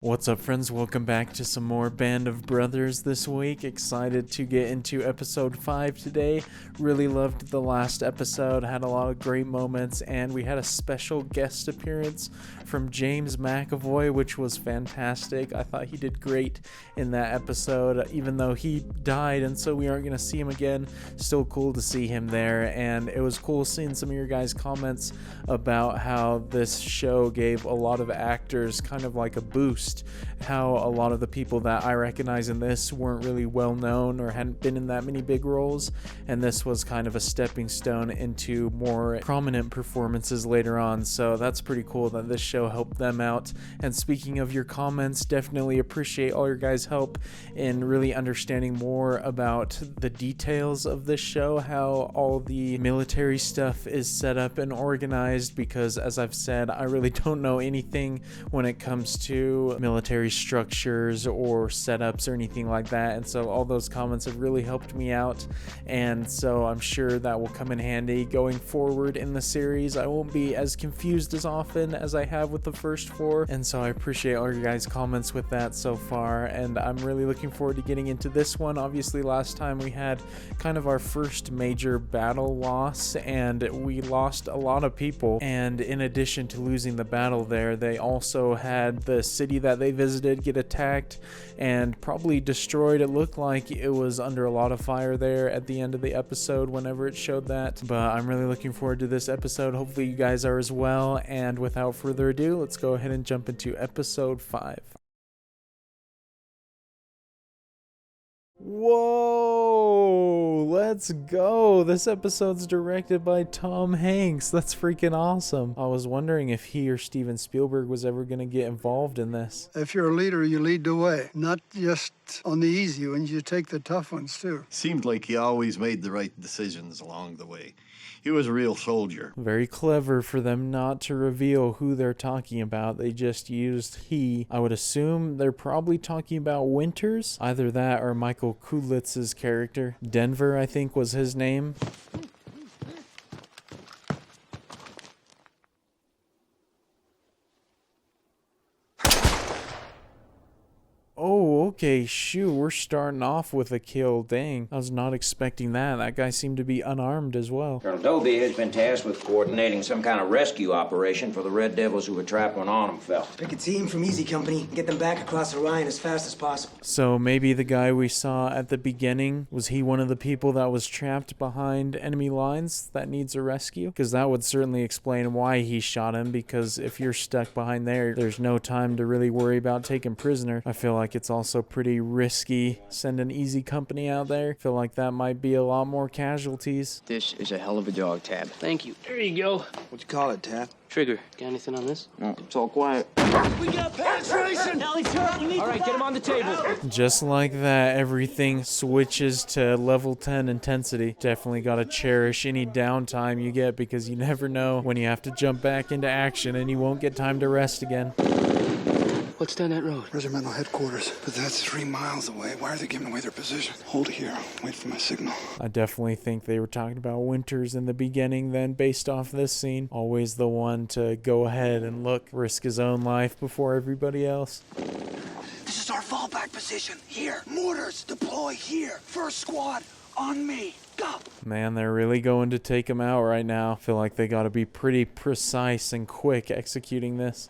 What's up, friends? Welcome back to some more Band of Brothers this week. Excited to get into episode 5 today. Really loved the last episode, had a lot of great moments, and we had a special guest appearance from James McAvoy, which was fantastic. I thought he did great in that episode, even though he died, and so we aren't going to see him again. Still cool to see him there, and it was cool seeing some of your guys' comments about how this show gave a lot of actors kind of like a boost. How a lot of the people that I recognize in this weren't really well known or hadn't been in that many big roles, and this was kind of a stepping stone into more prominent performances later on. So that's pretty cool that this show helped them out. And speaking of your comments, definitely appreciate all your guys' help in really understanding more about the details of this show, how all the military stuff is set up and organized, because as I've said, I really don't know anything when it comes to military structures or setups or anything like that, and so all those comments have really helped me out, and so I'm sure that will come in handy going forward in the series. I won't be as confused as often as I have with the first 4, and so I appreciate all your guys' comments with that so far, and I'm really looking forward to getting into this one. Obviously last time we had kind of our first major battle loss, and we lost a lot of people, and in addition to losing the battle there, they also had the city that they visited get attacked and probably destroyed. It looked like it was under a lot of fire there at the end of the episode whenever it showed that, but I'm really looking forward to this episode. Hopefully you guys are as well, and without further ado, let's go ahead and jump into episode 5. Whoa, let's go. This episode's directed by Tom Hanks. That's freaking awesome. I was wondering if he or Steven Spielberg was ever going to get involved in this. If you're a leader, you lead the way. Not just on the easy ones, you take the tough ones too. Seemed like he always made the right decisions along the way. He was a real soldier. Very clever for them not to reveal who they're talking about. They just used he. I would assume they're probably talking about Winters. Either that or Michael Kulitz's character. Denver, I think, was his name. Oh, okay, shoot, we're starting off with a kill. Dang, I was not expecting that. That guy seemed to be unarmed as well. Colonel Dobie has been tasked with coordinating some kind of rescue operation for the Red Devils who were trapped when Arnhem fell. Pick a team from Easy Company and get them back across the Rhine as fast as possible. So maybe the guy we saw at the beginning, was he one of the people that was trapped behind enemy lines that needs a rescue? Because that would certainly explain why he shot him, because if you're stuck behind there, there's no time to really worry about taking prisoner. I feel like it's also pretty risky sending Easy Company out there. I feel like that might be a lot more casualties. This is a hell of a dog, Tab. Thank you. There you go. What'd you call it, Tab? Trigger. Got anything on this? No, it's all quiet. We got penetration! All right, get him on the table. Just like that, everything switches to level 10 intensity. Definitely gotta cherish any downtime you get, because you never know when you have to jump back into action and you won't get time to rest again. What's down that road? Regimental headquarters, but that's 3 miles away. Why are they giving away their position? Hold here. Wait for my signal. I definitely think they were talking about Winters in the beginning then, based off this scene. Always the one to go ahead and look, risk his own life before everybody else. This is our fallback position. Here. Mortars, deploy here. First squad, on me. Go. Man, they're really going to take him out right now. I feel like they gotta be pretty precise and quick executing this.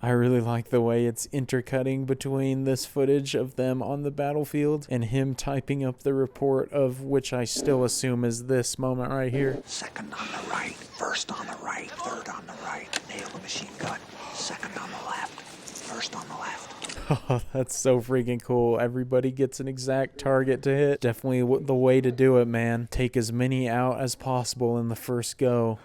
I really like the way it's intercutting between this footage of them on the battlefield and him typing up the report, of which I still assume is this moment right here. Second on the right, first on the right, third on the right. Nail the machine gun. Second on the left, first on the left. Oh, that's so freaking cool. Everybody gets an exact target to hit. Definitely the way to do it, man. Take as many out as possible in the first go.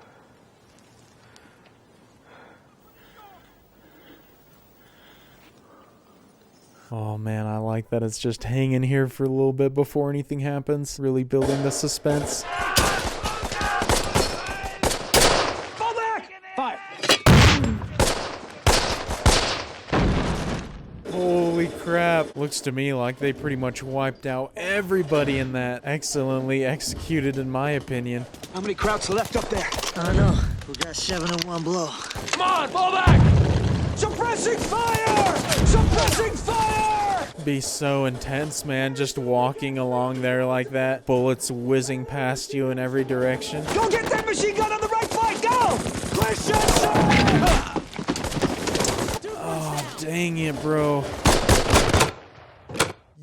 Oh man, I like that it's just hanging here for a little bit before anything happens. Really building the suspense. Fall back! Fire! Holy crap. Looks to me like they pretty much wiped out everybody in that. Excellently executed, in my opinion. How many Krauts left up there? I don't know. We got 7 in one blow. Come on, fall back! Suppressing fire! Suppressing fire! Be so intense, man, just walking along there like that. Bullets whizzing past you in every direction. Go get that machine gun on the right flank! Go! Oh, dang it, bro.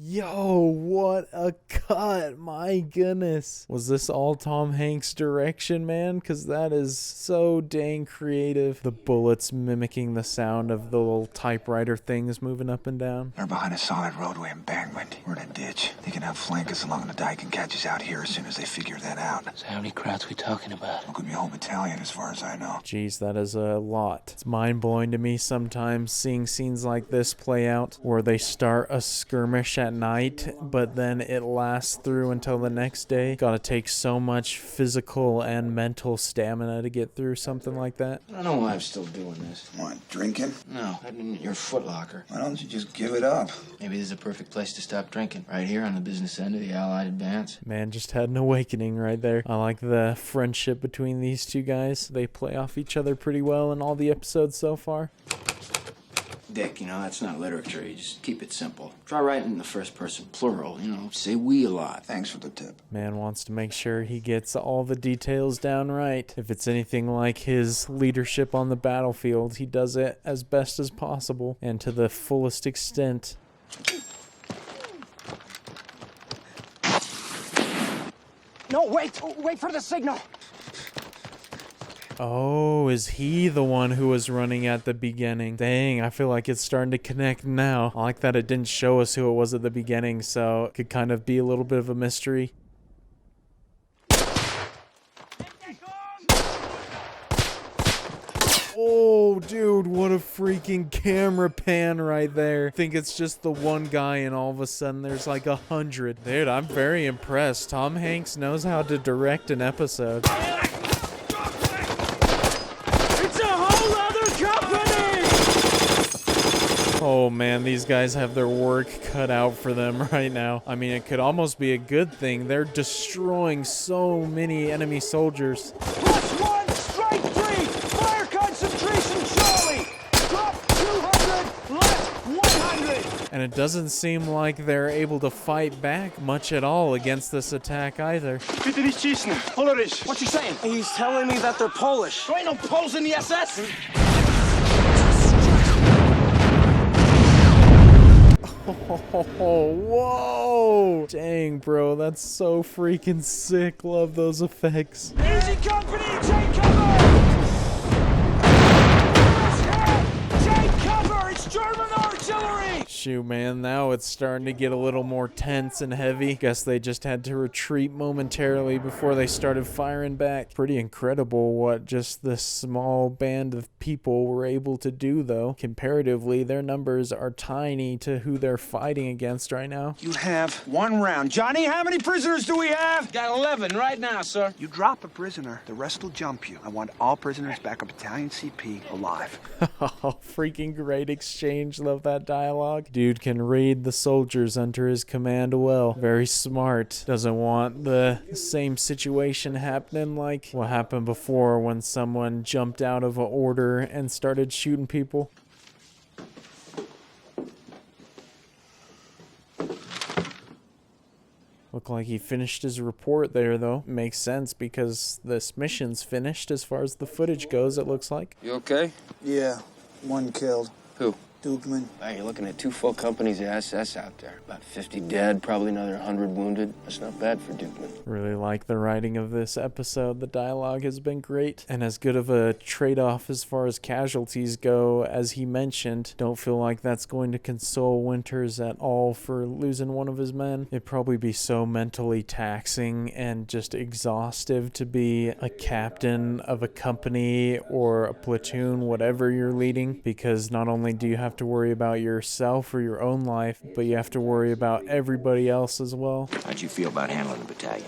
Yo, what a cut. My goodness. Was this all Tom Hanks' direction, man? Because that is so dang creative. The bullets mimicking the sound of the little typewriter things moving up and down. They're behind a solid roadway embankment. We're in a ditch. They can outflank us along the dike and catch us out here as soon as they figure that out. So how many Krauts we talking about? It could be a whole battalion as far as I know. Jeez, that is a lot. It's mind-blowing to me sometimes seeing scenes like this play out where they start a skirmish at night, but then it lasts through until the next day. Gotta take so much physical and mental stamina to get through something like that. I don't know why I'm still doing this. What, drinking? No, I didn't. Your footlocker. Why don't you just give it up? Maybe this is a perfect place to stop drinking. Right here on the business end of the Allied advance. Man, just had an awakening right there. I like the friendship between these two guys. They play off each other pretty well in all the episodes so far. Dick, you know, that's not literature. You just keep it simple. Try writing in the first person plural, you know, say we a lot. Thanks for the tip. Man wants to make sure he gets all the details down right. If it's anything like his leadership on the battlefield, he does it as best as possible and to the fullest extent. No, wait for the signal. Oh, is he the one who was running at the beginning? Dang, I feel like it's starting to connect now. I like that it didn't show us who it was at the beginning, so it could kind of be a little bit of a mystery. Oh, dude, what a freaking camera pan right there. I think it's just the one guy and all of a sudden there's like 100. Dude, I'm very impressed. Tom Hanks knows how to direct an episode. Oh man, these guys have their work cut out for them right now. I mean, it could almost be a good thing. They're destroying so many enemy soldiers. +1, strike 3, fire concentration, Charlie. Drop 200, left 100. And it doesn't seem like they're able to fight back much at all against this attack either. What's he saying? He's telling me that they're Polish. There ain't no Poles in the SS. Oh, whoa! Dang, bro, that's so freaking sick. Love those effects. Easy company, take cover! Take cover! It's German artillery! Shoot, man, now it's starting to get a little more tense and heavy. Guess they just had to retreat momentarily before they started firing back. Pretty incredible what just this small band of people were able to do, though. Comparatively, their numbers are tiny to who they're fighting against right now. You have 1 round. Johnny, how many prisoners do we have? Got 11 right now, sir. You drop a prisoner, the rest will jump you. I want all prisoners back at Battalion CP alive. Oh, freaking great exchange. Love that dialogue. Dude can read the soldiers under his command well. Very smart. Doesn't want the same situation happening like what happened before when someone jumped out of an order and started shooting people. Looked like he finished his report there, though. Makes sense because this mission's finished as far as the footage goes, it looks like. You okay? Yeah, 1 killed. Who? Dugman. Wow, you're looking at 2 full companies of SS out there. About 50 dead, probably another 100 wounded. That's not bad for Dugman. Really like the writing of this episode. The dialogue has been great and as good of a trade-off as far as casualties go as he mentioned. Don't feel like that's going to console Winters at all for losing one of his men. It'd probably be so mentally taxing and just exhaustive to be a captain of a company or a platoon, whatever you're leading, because not only do you have to worry about yourself or your own life, but you have to worry about everybody else as well. How'd you feel about handling the battalion?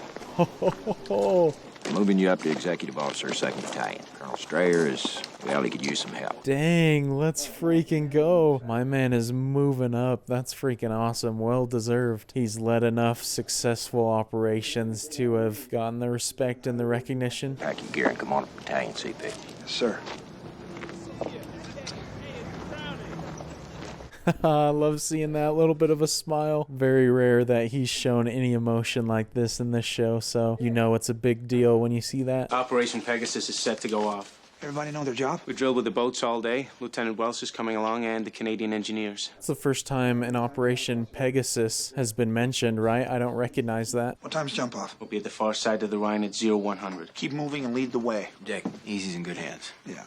Moving you up to executive officer, 2nd Battalion. Colonel Strayer is, well, he could use some help. Dang, let's freaking go. My man is moving up. That's freaking awesome. Well deserved. He's led enough successful operations to have gotten the respect and the recognition. Pack your gear and come on up to battalion CP. Yes, sir. I love seeing that little bit of a smile. Very rare that he's shown any emotion like this in this show, so you know it's a big deal when you see that. Operation Pegasus is set to go off. Everybody know their job? We drilled with the boats all day. Lieutenant Wells is coming along and the Canadian engineers. It's the first time an Operation Pegasus has been mentioned, right? I don't recognize that. What time's jump off? We'll be at the far side of the Rhine at 0100. Keep moving and lead the way. Dick, Easy's in good hands. Yeah, right.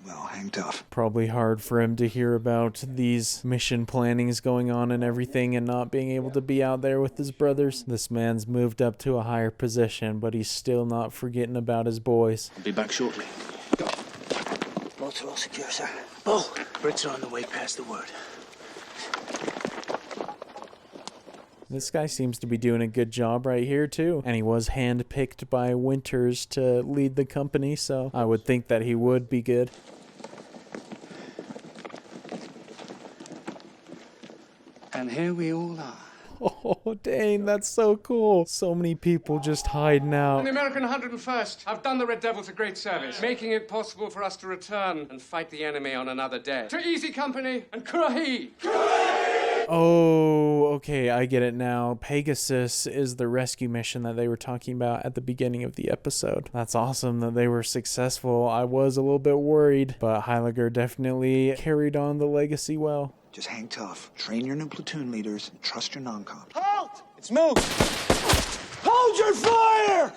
Well, hang tough. Probably hard for him to hear about these mission plannings going on and everything and not being able to be out there with his brothers. This man's moved up to a higher position, but he's still not forgetting about his boys. I'll be back shortly. Go. Boats are all secure, sir. Oh, Brits are on the way past the wood. This guy seems to be doing a good job right here, too. And he was handpicked by Winters to lead the company, so I would think that he would be good. And here we all are. Oh, dang, that's so cool. So many people just hiding out. The American 101st have done the Red Devils a great service, making it possible for us to return and fight the enemy on another day. To Easy Company and Kurahi! Oh, okay, I get it now. Pegasus is the rescue mission that they were talking about at the beginning of the episode. That's awesome that they were successful. I was a little bit worried, but Heiliger definitely carried on the legacy well. Just hang tough. Train your new platoon leaders and trust your non-coms. Halt! It's moved! Hold your fire!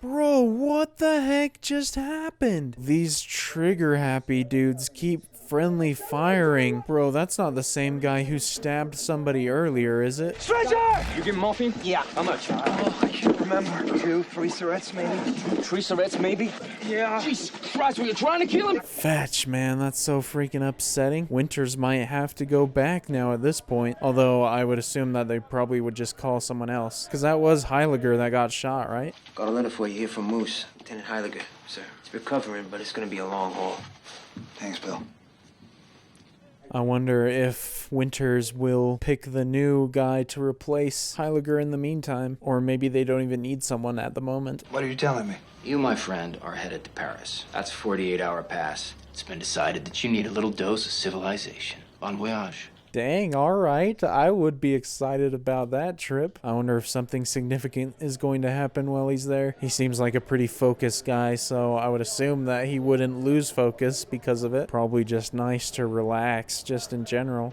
Bro, what the heck just happened? These trigger-happy dudes keep friendly firing. Bro, that's not the same guy who stabbed somebody earlier, is it? Stretcher! You give morphine? Yeah. How much? Oh, I can't remember. 2, 3 syrettes, maybe? 3 syrettes, maybe? Yeah. Jesus Christ, were you trying to kill him? Fetch, man, that's so freaking upsetting. Winters might have to go back now at this point, although I would assume that they probably would just call someone else, because that was Heiliger that got shot, right? Got a letter for you here from Moose, Lieutenant Heiliger, sir. It's recovering, but it's gonna be a long haul. Thanks, Bill. I wonder if Winters will pick the new guy to replace Heiliger in the meantime, or maybe they don't even need someone at the moment. What are you telling me? You, my friend, are headed to Paris. That's a 48-hour pass. It's been decided that you need a little dose of civilization. Bon voyage. Dang, alright. I would be excited about that trip. I wonder if something significant is going to happen while he's there. He seems like a pretty focused guy, so I would assume that he wouldn't lose focus because of it. Probably just nice to relax, just in general.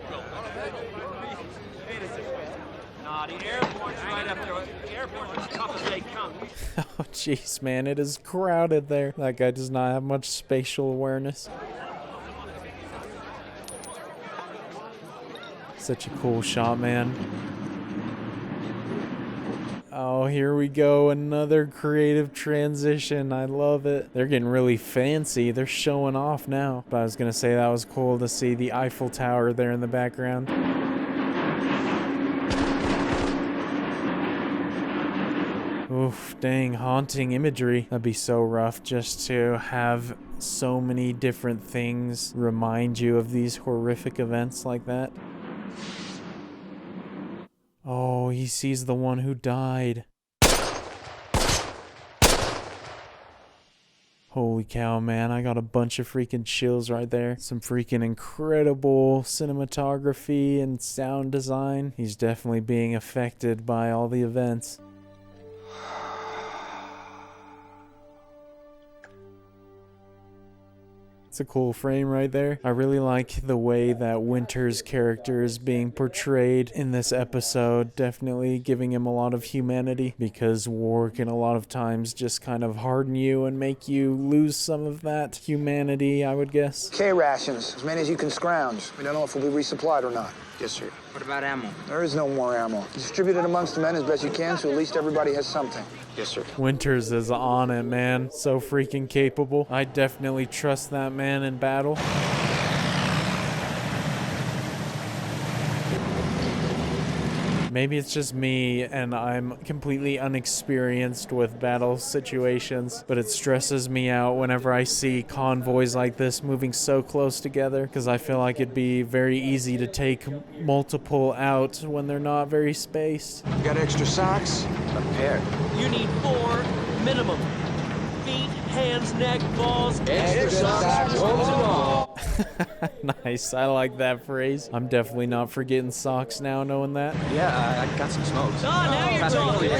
Oh, jeez, man, it is crowded there. That guy does not have much spatial awareness. Such a cool shot, man. Oh, here we go. Another creative transition. I love it. They're getting really fancy. They're showing off now. But I was going to say that was cool to see the Eiffel Tower there in the background. Oof, dang, haunting imagery. That'd be so rough just to have so many different things remind you of these horrific events like that. Oh, he sees the one who died. Holy cow, man. I got a bunch of freaking chills right there. Some freaking incredible cinematography and sound design. He's definitely being affected by all the events. It's a cool frame right there. I really like the way that Winter's character is being portrayed in this episode. Definitely giving him a lot of humanity, because war can a lot of times just kind of harden you and make you lose some of that humanity, I would guess. K-rations, as many as you can scrounge. We don't know if we'll be resupplied or not. Yes, sir. What about ammo? There is no more ammo. Distribute it amongst the men as best you can, so at least everybody has something. Yes, sir. Winters is on it, man. So freaking capable. I definitely trust that man in battle. Maybe it's just me and I'm completely unexperienced with battle situations, but it stresses me out whenever I see convoys like this moving so close together, because I feel like it'd be very easy to take multiple out when they're not very spaced. You got extra socks? A pair. You need 4 minimum. Feet, hands, neck, balls, Extra socks. Nice, I like that phrase. I'm definitely not forgetting socks now, knowing that. Yeah, I got some smokes. Oh, now you're talking.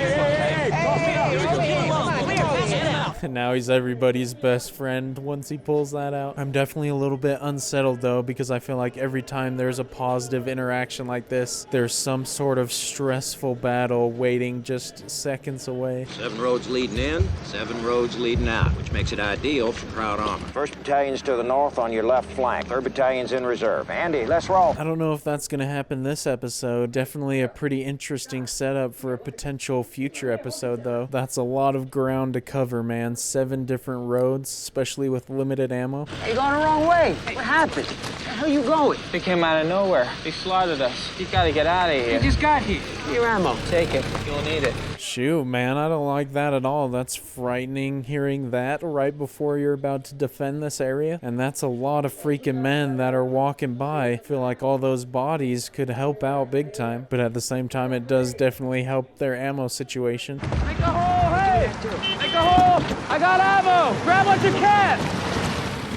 And now he's everybody's best friend once he pulls that out. I'm definitely a little bit unsettled though, because I feel like every time there's a positive interaction like this, there's some sort of stressful battle waiting just seconds away. 7 roads leading in, 7 roads leading out, which makes it ideal for crowd armor. 1st Battalion's to the north on your left flank. 3rd Battalion's in reserve. Andy, let's roll. I don't know if that's going to happen this episode. Definitely a pretty interesting setup for a potential future episode though. That's a lot of ground to cover, man. 7 different roads, especially with limited ammo. You're going the wrong way. What happened? Where are you going? They came out of nowhere. They slaughtered us. You gotta get out of here. You just got here. Your ammo. Take it. You'll need it. Shoot, man, I don't like that at all. That's frightening hearing that right before you're about to defend this area. And that's a lot of freaking men that are walking by. I feel like all those bodies could help out big time. But at the same time, it does definitely help their ammo situation. Make a hole, hey! Make a hole! I got ammo! Grab what you can!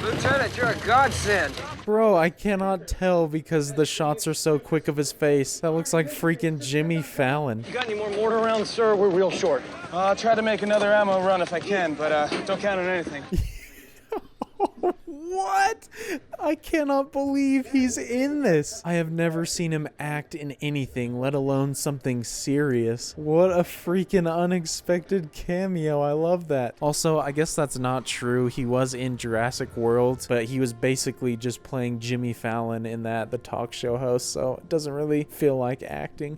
Lieutenant, you're a godsend. Bro, I cannot tell because the shots are so quick of his face. That looks like freaking Jimmy Fallon. You got any more mortar rounds, sir? We're real short. I'll try to make another ammo run if I can, but don't count on anything. What? I cannot believe he's in this. I have never seen him act in anything, let alone something serious. What a freaking unexpected cameo. I love that. Also, I guess that's not true. He was in Jurassic World, but he was basically just playing Jimmy Fallon in that, the talk show host, so it doesn't really feel like acting.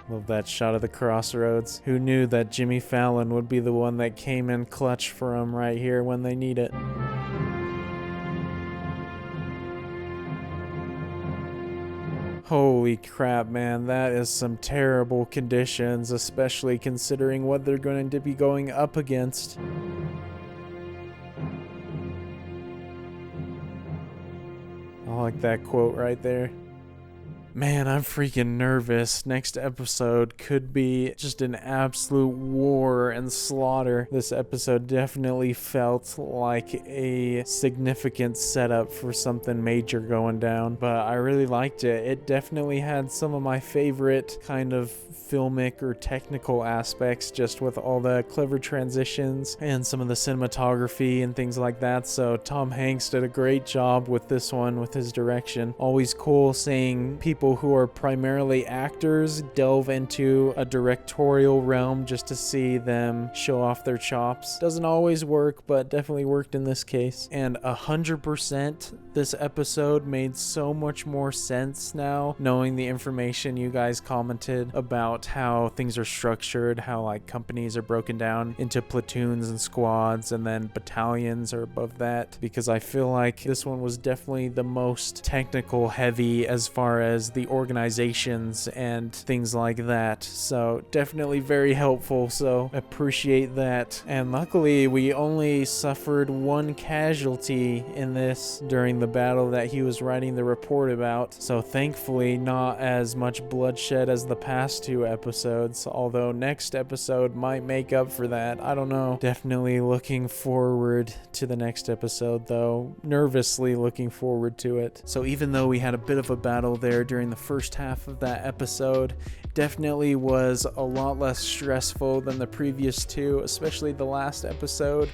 Love that shot of the Crossroads. Who knew that Jimmy Fallon would be the one that came in clutch for him right here when they need it? Holy crap, man, that is some terrible conditions, especially considering what they're going to be going up against. I like that quote right there. Man, I'm freaking nervous. Next episode could be just an absolute war and slaughter. This episode definitely felt like a significant setup for something major going down, but I really liked it. It definitely had some of my favorite kind of filmic or technical aspects, just with all the clever transitions and some of the cinematography and things like that. So Tom Hanks did a great job with this one, with his direction. Always cool seeing people who are primarily actors delve into a directorial realm just to see them show off their chops. Doesn't always work, but definitely worked in this case. And 100% this episode made so much more sense now, knowing the information you guys commented about how things are structured, how like companies are broken down into platoons and squads, and then battalions are above that, because I feel like this one was definitely the most technical heavy as far as the organizations and things like that. So definitely very helpful, so appreciate that. And luckily we only suffered 1 casualty in this during the battle that he was writing the report about, so thankfully not as much bloodshed as the past 2 episodes, although next episode might make up for that. I don't know. Definitely looking forward to the next episode though. Nervously looking forward to it. So even though we had a bit of a battle there during the first half of that episode, definitely was a lot less stressful than the previous 2, especially the last episode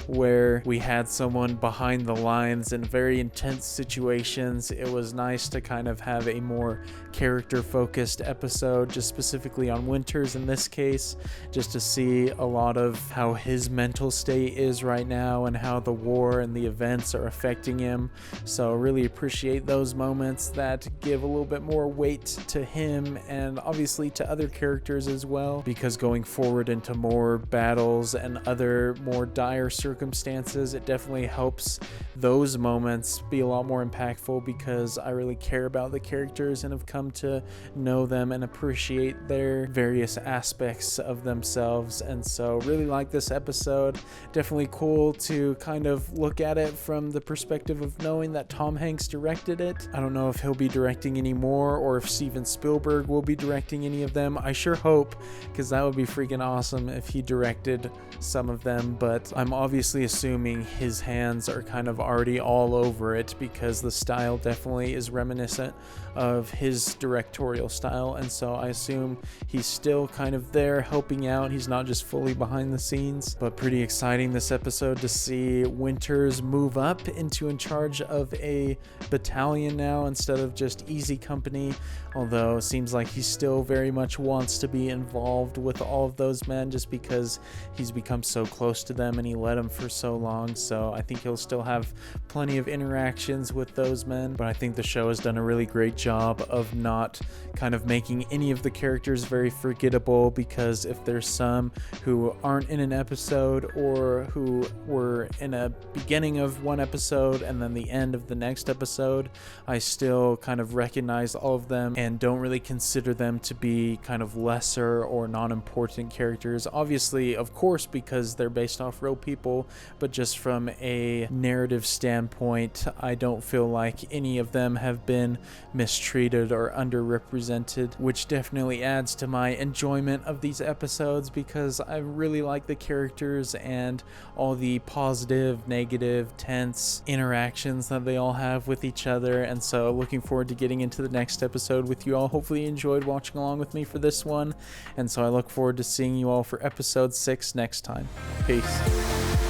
where we had someone behind the lines in very intense situations. It was nice to kind of have a more character focused episode, just specifically on Winters in this case, just to see a lot of how his mental state is right now and how the war and the events are affecting him. So really appreciate those moments that give a little bit more weight to him, and obviously obviously to other characters as well, because going forward into more battles and other more dire circumstances, it definitely helps those moments be a lot more impactful, because I really care about the characters and have come to know them and appreciate their various aspects of themselves. And so really like this episode. Definitely cool to kind of look at it from the perspective of knowing that Tom Hanks directed it. I don't know if he'll be directing any more or if Steven Spielberg will be directing any of them. I sure hope, because that would be freaking awesome if he directed some of them, but I'm obviously assuming his hands are kind of already all over it, because the style definitely is reminiscent of his directorial style, and so I assume he's still kind of there helping out. He's not just fully behind the scenes. But pretty exciting this episode to see Winters move up into in charge of a battalion now instead of just Easy Company, although it seems like he still very much wants to be involved with all of those men just because he's become so close to them and he led them for so long. So I think he'll still have plenty of interactions with those men, but I think the show has done a really great job of not kind of making any of the characters very forgettable, because if there's some who aren't in an episode or who were in a beginning of one episode and then the end of the next episode, I still kind of recognize all of them and don't really consider them to be kind of lesser or non-important characters. Obviously, of course, because they're based off real people, but just from a narrative standpoint, I don't feel like any of them have been mistreated or underrepresented, which definitely adds to my enjoyment of these episodes, because I really like the characters and all the positive, negative, tense interactions that they all have with each other. And so looking forward to getting into the next episode with you all. Hopefully you enjoyed watching along with me for this one, and so I look forward to seeing you all for episode 6 next time. Peace.